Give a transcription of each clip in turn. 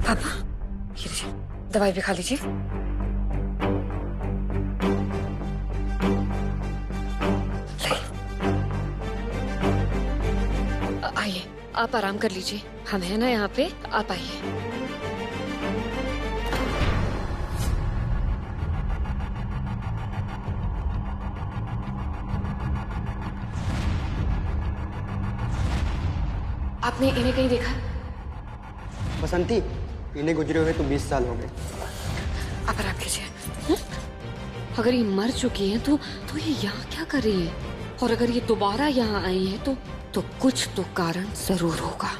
पापा ये लीजिए, दवाई भी खा लीजिए। आइए, आप आराम कर लीजिए, हम हैं ना यहाँ पे, आप आइए। आपने इन्हें कहीं देखा? बसंती, इन्हें गुजरे हुए तो 20 साल हो गए। आप आराम कीजिए। अगर ये मर चुकी हैं तो ये यहाँ क्या कर रही है? और अगर ये दोबारा यहाँ आई है तो कुछ तो कारण जरूर होगा।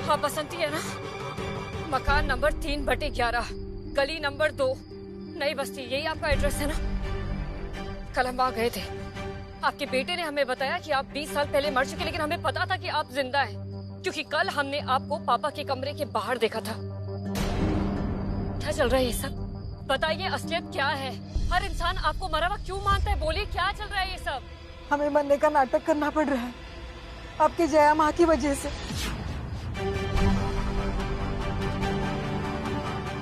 हाँ, बसंती है ना? मकान नंबर 3/11, गली नंबर 2, नई बस्ती, यही आपका एड्रेस है ना? कल हम वहाँ गए थे। आपके बेटे ने हमें बताया कि आप 20 साल पहले मर चुके, लेकिन हमें पता था कि आप जिंदा हैं, क्योंकि कल हमने आपको पापा के कमरे के बाहर देखा था। क्या चल रहा है ये सब? बताइए, असलियत क्या है? हर इंसान आपको मरा हुआ क्यों मानता है? बोलिए, क्या चल रहा है ये सब? हमें मरने का नाटक करना पड़ रहा है आपकी जया माँ की वजह से।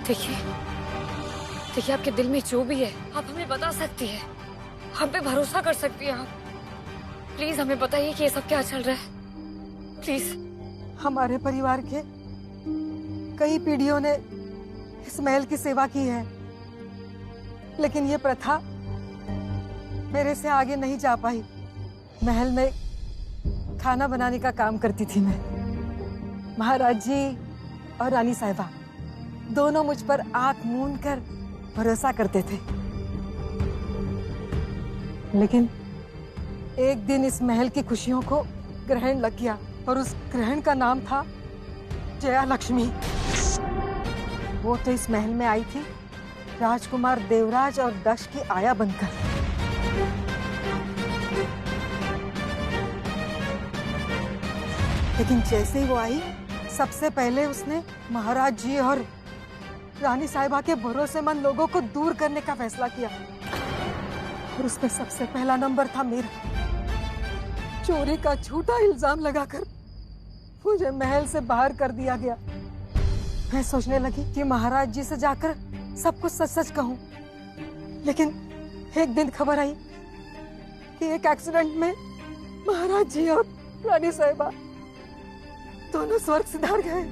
देखिए, आपके दिल में जो भी है आप हमें बता सकती है, हम पे भरोसा कर सकती है आप। प्लीज हमें बताइए कि ये सब क्या चल रहा है, प्लीज। हमारे परिवार के कई पीढ़ियों ने इस महल की सेवा की है, लेकिन ये प्रथा मेरे से आगे नहीं जा पाई। महल में खाना बनाने का काम करती थी मैं। महाराज जी और रानी साहिबा दोनों मुझ पर आंख मूंद कर भरोसा करते थे, लेकिन एक दिन इस महल की खुशियों को ग्रहण लग गया, और उस ग्रहण का नाम था जया लक्ष्मी। वो तो इस महल में आई थी राजकुमार देवराज और दक्ष की आया बनकर। लेकिन जैसे ही वो आई, सबसे पहले उसने महाराज जी और रानी साहिबा के भरोसेमंद लोगों को दूर करने का फैसला किया, और उसमें सबसे पहला नंबर था मेरा। चोरी का झूठा इल्जाम लगाकर मुझे महल से बाहर कर दिया गया। मैं सोचने लगी कि महाराज जी से जाकर सब कुछ सच सच कहूं, लेकिन एक दिन खबर आई कि एक एक्सीडेंट में महाराज जी और रानी साहिबा दोनों स्वर्ग सिधार गए।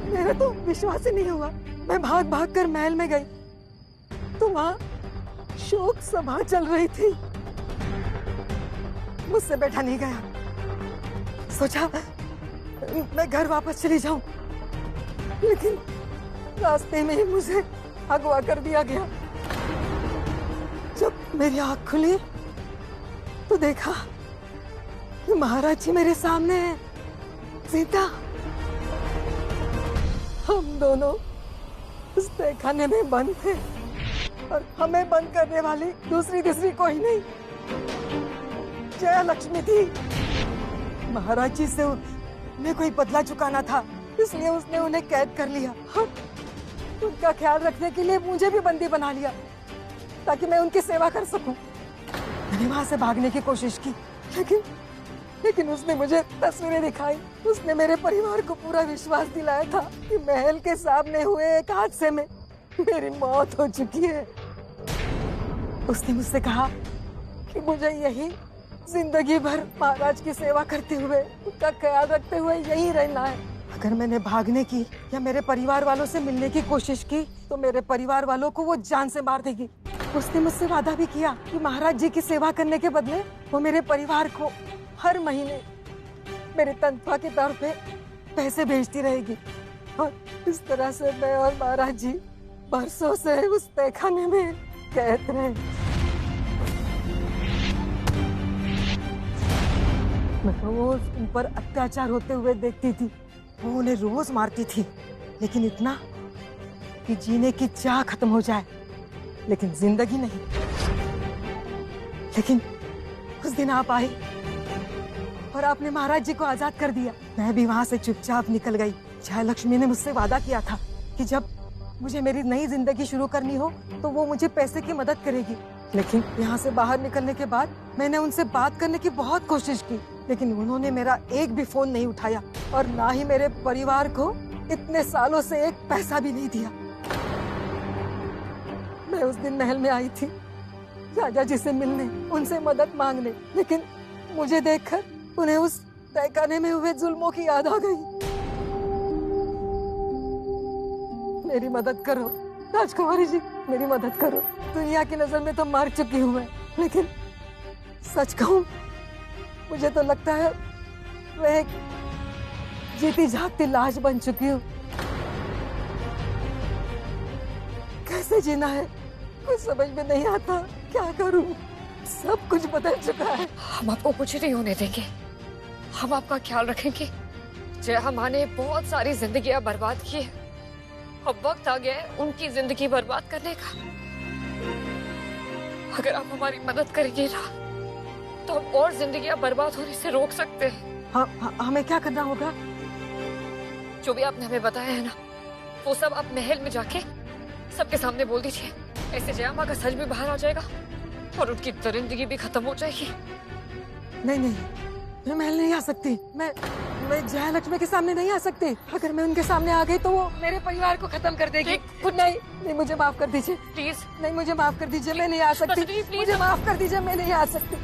मेरा तो विश्वास ही नहीं हुआ। मैं भाग भाग कर महल में गई तो वहां शोक सभा चल रही थी। मुझसे बैठा नहीं गया। सोचा मैं घर वापस चली जाऊं, लेकिन रास्ते में ही मुझे अगवा कर दिया गया। जब मेरी आंख खुली तो देखा कि महाराज जी मेरे सामने हैं, सीता। हम दोनों उस तहखाने में बंद थे, और हमें बंद करने वाली दूसरी तीसरी कोई नहीं, जया लक्ष्मी थी। महाराज जी से उन्हें कोई बदला चुकाना था, इसलिए उसने उन्हें कैद कर लिया। उनका ख्याल रखने के लिए मुझे भी बंदी बना लिया, ताकि मैं उनकी सेवा कर सकूं। मैंने वहां से भागने की कोशिश की, लेकिन उसने मुझे तस्वीरें दिखाई। उसने मेरे परिवार को पूरा विश्वास दिलाया था कि महल के सामने हुए एक हादसे में मेरी मौत हो चुकी है। उसने मुझसे कहा कि मुझे यही जिंदगी भर महाराज की सेवा करते हुए, उनका ख्याल रखते हुए यही रहना है। अगर मैंने भागने की या मेरे परिवार वालों से मिलने की कोशिश की तो मेरे परिवार वालों को वो जान से मार देगी। उसने मुझसे वादा भी किया कि महाराज जी की सेवा करने के बदले वो मेरे परिवार को हर महीने मेरे तनख्वाह के तौर पे पैसे भेजती रहेगी, और इस तरह से मैं और महाराज जी बरसों से उस तहखाने में कैद रहे। मैं रोज उन पर अत्याचार होते हुए देखती थी। वो उन्हें रोज मारती थी, लेकिन इतना कि जीने की चाह खत्म हो जाए, लेकिन जिंदगी नहीं। लेकिन उस दिन आप आई और आपने महाराज जी को आजाद कर दिया। मैं भी वहां से चुपचाप निकल गई। जयलक्ष्मी ने मुझसे वादा किया था कि जब मुझे मेरी नई जिंदगी शुरू करनी हो तो वो मुझे पैसे की मदद करेगी। लेकिन यहाँ से बाहर निकलने के बाद मैंने उनसे बात करने की बहुत कोशिश की, लेकिन उन्होंने मेरा एक भी फोन नहीं उठाया और ना ही मेरे परिवार को इतने सालों से एक पैसा भी नहीं दिया। मैं उस दिन महल में आई थी राजा जी से मिलने, उनसे मदद मांगने, लेकिन मुझे देखकर उन्हें उस तहखाने में हुए जुल्मों की याद आ गई। मेरी मदद करो राजकुमारी जी, मेरी मदद करो। दुनिया की नजर में तो मार चुकी हूँ मैं, लेकिन सच कहूँ मुझे तो लगता है मैं एक जीती जागती लाश बन चुकी हूँ। कैसे जीना है कुछ समझ में नहीं आता, क्या करूँ? सब कुछ बदल चुका है। हम आपको कुछ नहीं होने देंगे, हम आपका ख्याल रखेंगे। जया माँ ने बहुत सारी जिंदगियां बर्बाद की है, अब वक्त आ गया है उनकी जिंदगी बर्बाद करने का। अगर आप हमारी मदद करेंगे ना तो हम और जिंदगियां बर्बाद होने से रोक सकते हैं। हमें क्या करना होगा? जो भी आपने हमें बताया है ना, वो सब आप महल में जाके सबके सामने बोल दीजिए। ऐसे जया माँ का सच भी बाहर आ जाएगा और उनकी दरिंदगी भी खत्म हो जाएगी। नहीं नहीं, मैं महल नहीं आ सकती। मैं जयलक्ष्मी के सामने नहीं आ सकती। अगर मैं उनके सामने आ गई तो वो मेरे परिवार को खत्म कर देगी। नहीं, मुझे माफ कर दीजिए प्लीज। नहीं, मुझे माफ कर दीजिए, मैं नहीं आ सकती। मुझे माफ कर दीजिए, मैं नहीं आ सकती।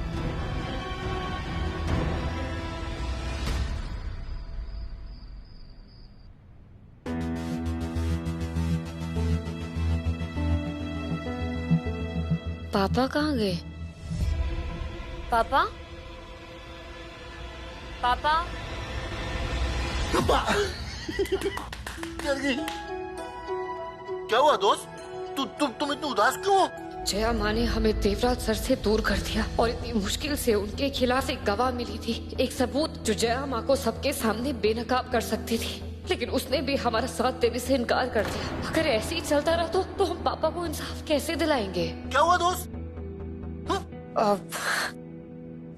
पापा कहाँ गए? पापा पापा क्या हुआ दोस्त? तुम इतने उदास क्यों हो? जया माँ ने हमें देवराज सर से दूर कर दिया और इतनी मुश्किल से उनके खिलाफ एक गवाह मिली थी, एक सबूत जो जया माँ को सबके सामने बेनकाब कर सकती थी, लेकिन उसने भी हमारा साथ देने से इनकार कर दिया। अगर ऐसे ही चलता रहा तो हम पापा को इंसाफ कैसे दिलाएंगे? क्या हुआ दोस्त?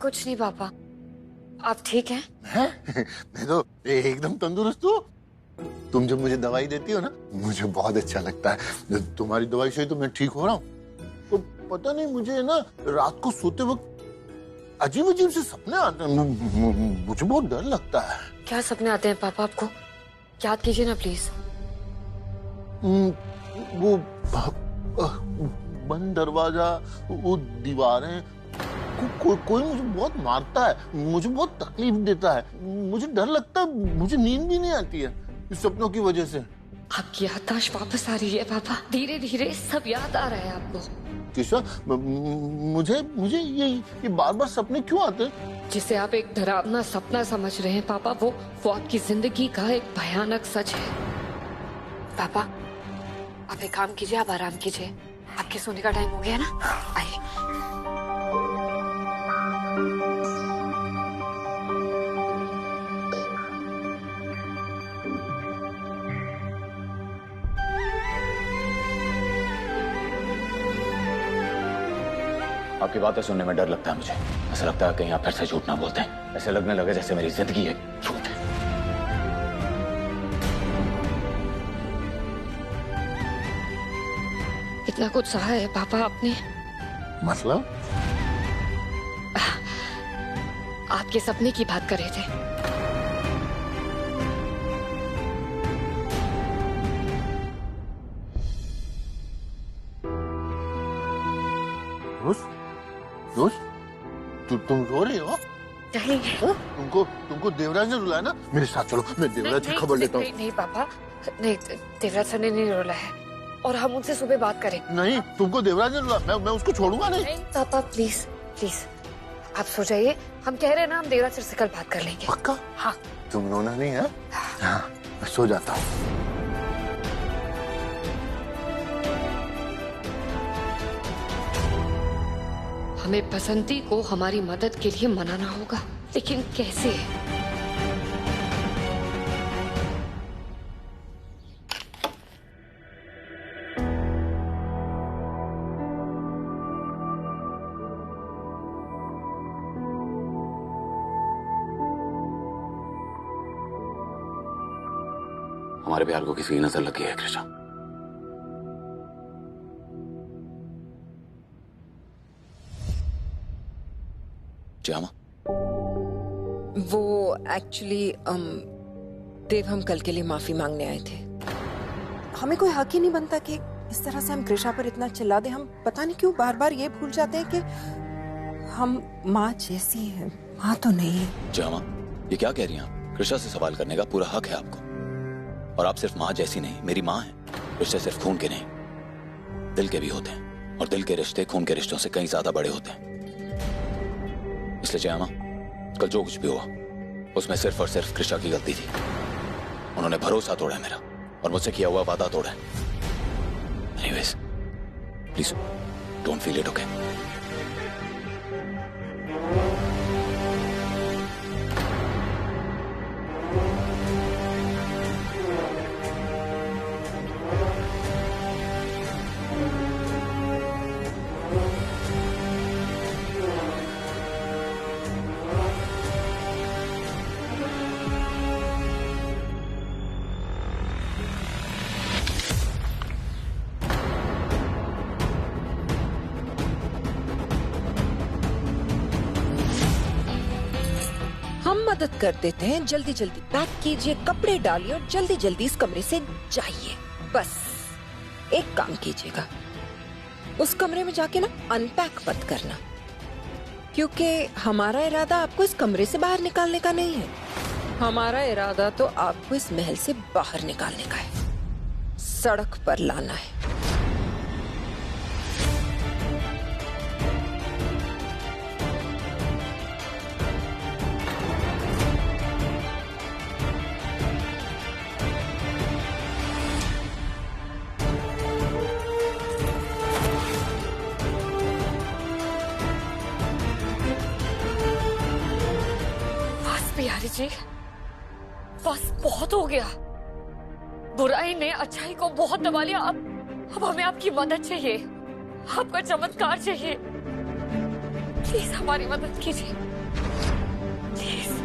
कुछ नहीं पापा, आप ठीक हैं? मैं तो एकदम तंदुरुस्त हूँ। तुम जब मुझे दवाई देती हो ना, मुझे बहुत अच्छा लगता है। तुम्हारी दवाई से तो मैं ठीक हो रहा हूँ। तो पता नहीं, मुझे ना रात को सोते वक्त अजीब अजीब से सपने आते हैं। मुझे बहुत डर लगता है। क्या सपने आते हैं पापा आपको? याद कीजिए ना प्लीज। वो बंद दरवाजा, वो दीवारें, कोई मुझे बहुत मारता है, मुझे बहुत तकलीफ देता है, मुझे डर लगता है, मुझे नींद भी नहीं आती है इस सपनों की वजह से। आपकी याददाश्त वापस आ रही है पापा, धीरे धीरे सब याद आ रहा है आपको। किशा, मुझे ये बार बार सपने क्यों आते हैं? जिसे आप एक डरावना सपना समझ रहे हैं पापा, वो आपकी जिंदगी का एक भयानक सच है। पापा आप एक काम कीजिए, आप आराम कीजिए, आपके सोने का टाइम हो गया ना, आइए। आपकी बातें सुनने में डर लगता है मुझे। ऐसा लगता है कहीं आप फिर से झूठ ना बोलते हैं। ऐसे लगने लगे जैसे मेरी जिंदगी एक झूठ है। इतना कुछ सहा है पापा आपने। मतलब? आपके सपने की बात कर रहे थे। तुम रो रही हो? नहीं। तुमको देवराज ने रुलाया ना? मेरे साथ चलो, मैं देवराज की खबर लेता हूँ। नहीं पापा, नहीं, देवराज सर ने नहीं रुलाया है और हम उनसे सुबह बात करें। नहीं, तुमको देवराज ने रुलाया, मैं उसको छोड़ूंगा नहीं। पापा प्लीज प्लीज आप सो जाइए, हम कह रहे हैं ना, हम देवराज सर से कल बात कर लेंगे। पक्का? हाँ। तुम रोना नहीं है? हाँ, मैं सो जाता हूँ। हमें बसंती को हमारी मदद के लिए मनाना होगा, लेकिन कैसे? हमारे प्यार को किसी की नजर लगी है कृष्णा। जामा, वो एक्चुअली देव, हम कल के लिए माफी मांगने आए थे। हमें कोई हक ही नहीं बनता कि इस तरह से हम कृष्णा पर इतना चिल्ला दे। हम पता नहीं क्यों बार बार ये भूल जाते हैं कि हम माँ जैसी हैं। माँ तो नहीं है। जामा, ये क्या कह रही हैं आप? कृष्णा से सवाल करने का पूरा हक है आपको। और आप सिर्फ माँ जैसी नहीं, मेरी माँ है। रिश्ते सिर्फ खून के नहीं, दिल के भी होते हैं। और दिल के रिश्ते खून के रिश्तों से कहीं ज्यादा बड़े होते हैं। इसलिए जामा, कल जो कुछ भी हुआ उसमें सिर्फ और सिर्फ कृष्णा की गलती थी। उन्होंने भरोसा तोड़ा है मेरा, और मुझसे किया हुआ वादा तोड़ा है। Anyways, please don't feel it, okay? मदद कर देते हैं। जल्दी जल्दी पैक कीजिए, कपड़े डालिए और जल्दी जल्दी इस कमरे से जाइए। बस एक काम कीजिएगा, उस कमरे में जाके ना अनपैक मत करना, क्योंकि हमारा इरादा आपको इस कमरे से बाहर निकालने का नहीं है। हमारा इरादा तो आपको इस महल से बाहर निकालने का है, सड़क पर लाना है। बिहारी जी, बस बहुत हो गया। बुराई ने अच्छाई को बहुत दबा लिया। अब हमें आपकी मदद चाहिए, आपका चमत्कार चाहिए। प्लीज हमारी मदद कीजिए, प्लीज।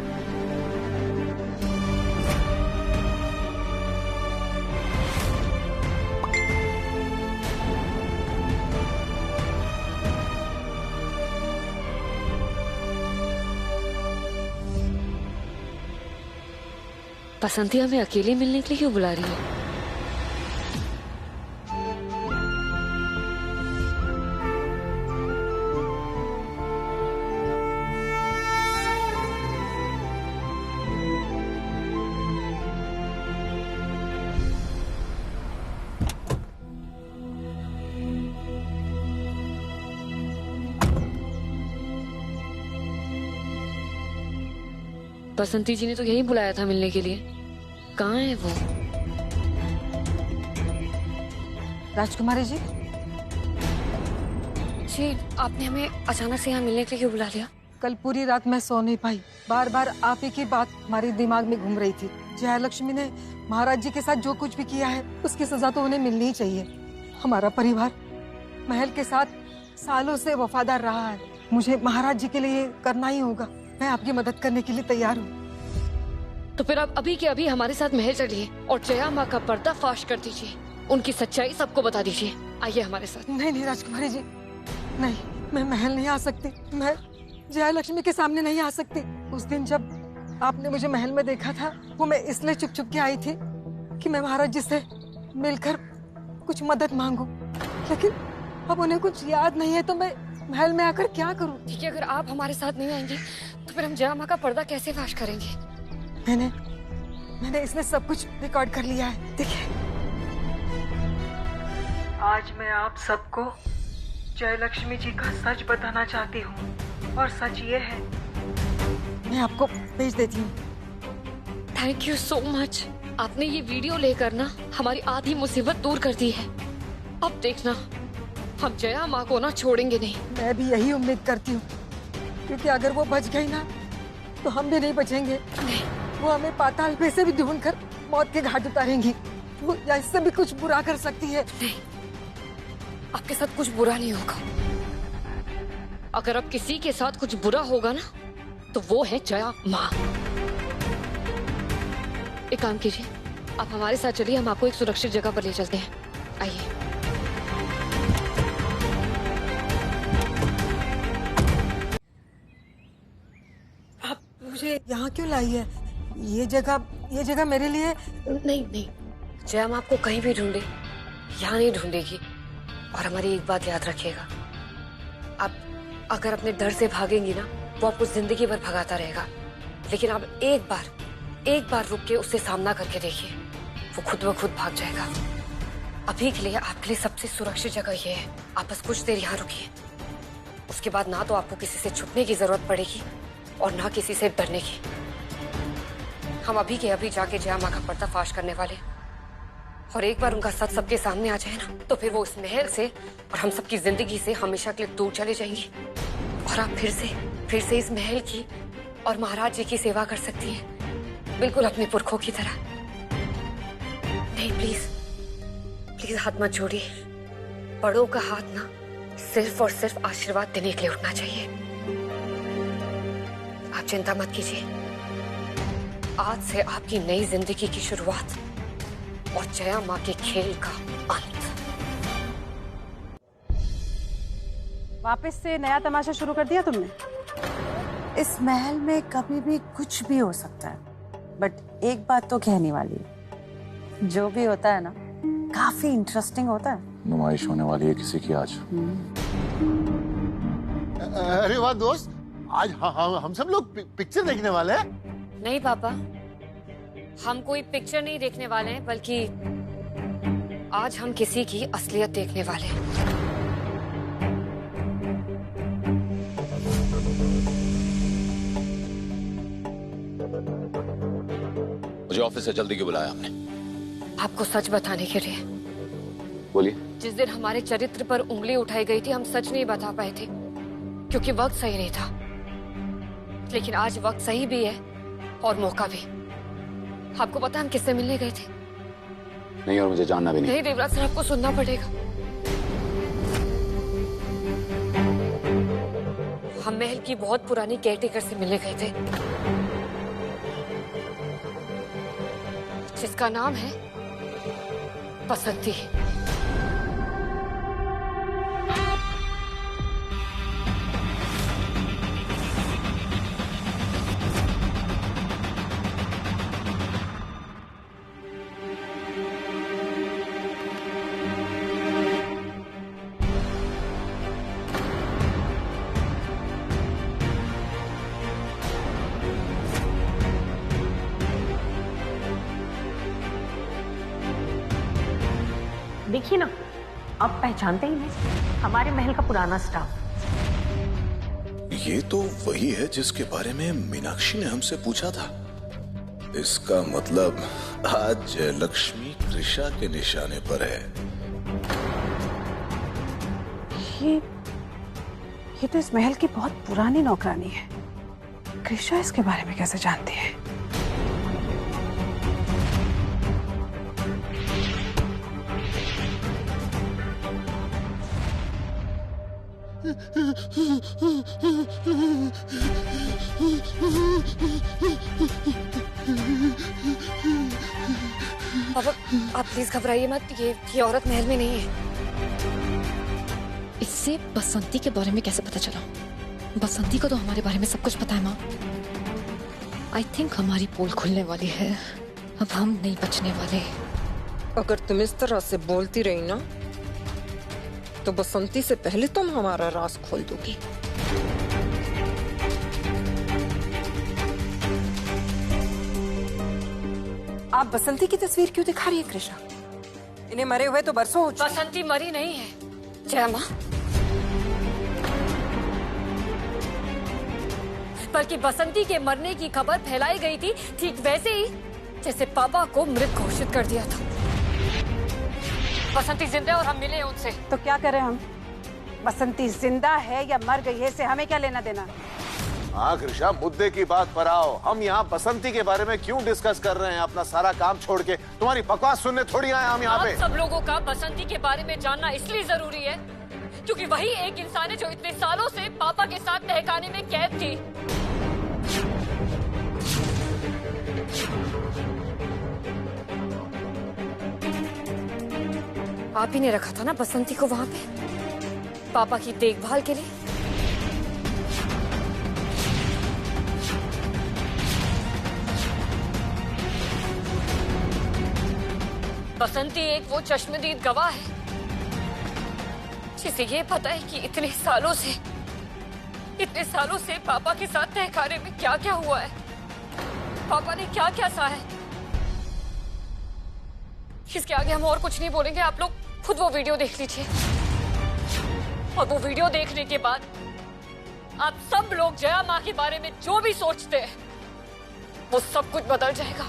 बसंती हमें अकेले मिलने के लिए क्यों बुला रही है? बसंती जी ने तो यही बुलाया था मिलने के लिए। कहाँ है वो? राजकुमारी जी, जी आपने हमें अचानक से यहाँ मिलने के लिए क्यों बुला लिया? कल पूरी रात मैं सो नहीं पाई। बार बार आप ही की बात हमारे दिमाग में घूम रही थी। जयलक्ष्मी ने महाराज जी के साथ जो कुछ भी किया है उसकी सजा तो उन्हें मिलनी ही चाहिए। हमारा परिवार महल के साथ सालों से वफादार रहा है। मुझे महाराज जी के लिए करना ही होगा। मैं आपकी मदद करने के लिए तैयार हूँ। तो फिर आप अभी के अभी हमारे साथ महल चलिए और जया माँ का पर्दा फाश कर दीजिए। उनकी सच्चाई सबको बता दीजिए। आइए हमारे साथ। नहीं नहीं राजकुमारी जी, नहीं, मैं महल नहीं आ सकती। मैं जयलक्ष्मी के सामने नहीं आ सकती। उस दिन जब आपने मुझे महल में देखा था, वो मैं इसलिए चुप चुप के आई थी कि मैं महाराज जी से मिलकर कुछ मदद मांगू। लेकिन अब उन्हें कुछ याद नहीं है तो मैं महल में आकर क्या करूं? ठीक है, अगर आप हमारे साथ नहीं आएंगे तो फिर हम जया माँ का पर्दा कैसे फाश करेंगे? मैंने इसमें सब कुछ रिकॉर्ड कर लिया है। देखिए, आज मैं आप सबको जयलक्ष्मी जी का सच बताना चाहती हूँ और सच ये है, मैं आपको भेज देती हूँ। Thank you so much. आपने ये वीडियो लेकर ना हमारी आधी मुसीबत दूर कर दी है। अब देखना, हम जया माँ को ना छोड़ेंगे नहीं। मैं भी यही उम्मीद करती हूँ, क्योंकि अगर वो बच गई ना तो हम भी नहीं बचेंगे। नहीं, वो हमें पाताल पे से भी ढूंढकर मौत के घाट उतारेंगी। वो या इससे भी कुछ बुरा कर सकती है। नहीं, आपके साथ कुछ बुरा नहीं होगा। अगर अब किसी के साथ कुछ बुरा होगा ना तो वो है जया माँ। एक काम कीजिए, आप हमारे साथ चलिए, हम आपको एक सुरक्षित जगह पर ले चलते हैं। आइए। आप मुझे यहाँ क्यों लाई है? ये जगह मेरे लिए नहीं नहीं, जय हम आपको कहीं भी ढूंढे, यहाँ नहीं ढूंढेगी। और हमारी एक बात याद रखिएगा, आप अगर अपने डर से भागेंगी ना, वो आपको जिंदगी भर भगाता रहेगा। लेकिन आप एक बार रुक के उससे सामना करके देखिए, वो खुद ब खुद भाग जाएगा। अभी के लिए आपके लिए सबसे सुरक्षित जगह ये है, आप बस कुछ देर यहाँ रुकिए। उसके बाद ना तो आपको किसी से छुपने की जरूरत पड़ेगी और ना किसी से डरने की। हम अभी के अभी जाके जया माँ का पर्दाफाश करने वाले, और एक बार उनका सच सबके सामने आ जाए ना, तो फिर वो इस महल से और हम सबकी जिंदगी से हमेशा के लिए दूर चले जाएंगी। और आप फिर से इस महल की और महाराज जी की सेवा कर सकती हैं, बिल्कुल अपने पुरखों की तरह। नहीं, प्लीज हाथ मत जोड़िए। बड़ों का हाथ ना सिर्फ और सिर्फ आशीर्वाद देने के लिए उठना चाहिए। आप चिंता मत कीजिए, आज से आपकी नई जिंदगी की शुरुआत और जया माँ के खेल का अंत। वापस से नया तमाशा शुरू कर दिया तुमने? इस महल में कभी भी कुछ भी हो सकता है, बट एक बात तो कहने वाली है, जो भी होता है ना काफी इंटरेस्टिंग होता है। नुमाइश होने वाली है किसी की आज। अरे वाह दोस्त, आज हम सब लोग पिक्चर देखने वाले हैं। नहीं पापा, हम कोई पिक्चर नहीं देखने वाले हैं, बल्कि आज हम किसी की असलियत देखने वाले हैं। मुझे ऑफिस से जल्दी क्यों बुलाया आपने? आपको सच बताने के लिए। बोलिए। जिस दिन हमारे चरित्र पर उंगली उठाई गई थी, हम सच नहीं बता पाए थे क्योंकि वक्त सही नहीं था। लेकिन आज वक्त सही भी है और मौका भी। आपको पता हम किससे मिलने गए थे? नहीं, और मुझे जानना भी नहीं। नहीं देवराज सर, आपको सुनना पड़ेगा। हम महल की बहुत पुरानी केयरटेकर से मिलने गए थे, जिसका नाम है बसंती। देखिए ना, आप पहचानते ही नहीं हमारे महल का पुराना स्टाफ। ये तो वही है जिसके बारे में मीनाक्षी ने हमसे पूछा था। इसका मतलब आज लक्ष्मी कृषा के निशाने पर है। ये तो इस महल की बहुत पुरानी नौकरानी है। कृषा इसके बारे में कैसे जानती है? पापा, आप प्लीज घबराइए मत, ये औरत महल में नहीं है। इससे बसंती के बारे में कैसे पता चला? बसंती को तो हमारे बारे में सब कुछ पता है माँ। आई थिंक हमारी पोल खुलने वाली है, अब हम नहीं बचने वाले। अगर तुम इस तरह से बोलती रही ना, तो बसंती से पहले तुम हमारा राज खोल दोगी। आप बसंती की तस्वीर क्यों दिखा रही है कृषा? इन्हें मरे हुए तो बरसों हो चुके। बसंती मरी नहीं है जया माँ, बल्कि बसंती के मरने की खबर फैलाई गई थी, ठीक वैसे ही जैसे पापा को मृत घोषित कर दिया था। बसंती जिंदा है और हम मिले हैं उनसे। तो क्या करें हम? बसंती जिंदा है या मर गई है, इससे हमें क्या लेना देना? हाँ कृषा, मुद्दे की बात पर आओ। हम यहाँ बसंती के बारे में क्यों डिस्कस कर रहे हैं? अपना सारा काम छोड़ के तुम्हारी बकवास सुनने थोड़ी आए हम यहाँ पे। सब लोगों का बसंती के बारे में जानना इसलिए जरूरी है क्योंकि वही एक इंसान है जो इतने सालों से पापा के साथ तहखाने में कैद थी। आप ही ने रखा था ना बसंती को वहां पे पापा की देखभाल के लिए। बसंती एक वो चश्मदीद गवाह है जिसे ये पता है कि इतने सालों से पापा के साथ तहखाने में क्या क्या हुआ है, पापा ने क्या क्या सहा है। इसके आगे हम और कुछ नहीं बोलेंगे, आप लोग खुद वो वीडियो देख लीजिए और वो वीडियो देखने के बाद आप सब लोग जया माँ के बारे में जो भी सोचते हैं वो सब कुछ बदल जाएगा।